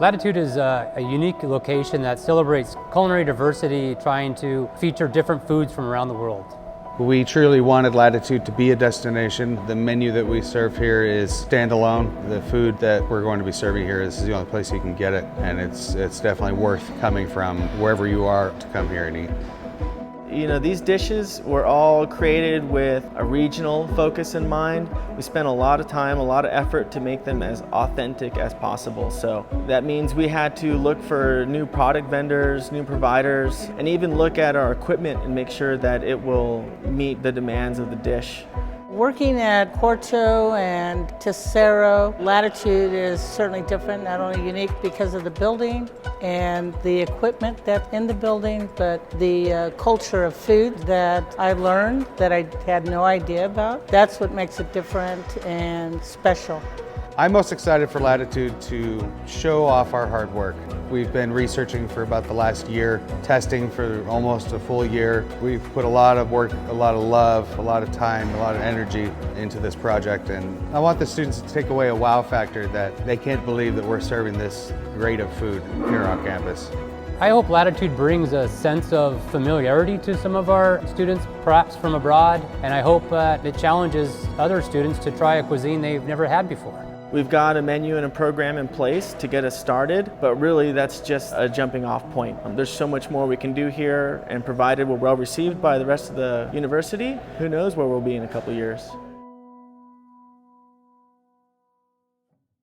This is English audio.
Latitude is a unique location that celebrates culinary diversity, trying to feature different foods from around the world. We truly wanted Latitude to be a destination. The menu that we serve here is standalone. The food that we're going to be serving here is the only place you can get it, and it's definitely worth coming from wherever you are to come here and eat. You know, these dishes were all created with a regional focus in mind. We spent a lot of time, a lot of effort to make them as authentic as possible. So that means we had to look for new product vendors, new providers, and even look at our equipment and make sure that it will meet the demands of the dish. Working at Cornejo and Cher, Latitude is certainly different, not only unique because of the building and the equipment that's in the building, but the culture of food that I learned that I had no idea about. That's what makes it different and special. I'm most excited for Latitude to show off our hard work. We've been researching for about the last year, testing for almost a full year. We've put a lot of work, a lot of love, a lot of time, a lot of energy into this project, and I want the students to take away a wow factor that they can't believe that we're serving this great of food here on campus. I hope Latitude brings a sense of familiarity to some of our students, perhaps from abroad, and I hope it challenges other students to try a cuisine they've never had before. We've got a menu and a program in place to get us started, but really that's just a jumping off point. There's so much more we can do here, and provided we're well received by the rest of the university, who knows where we'll be in a couple years.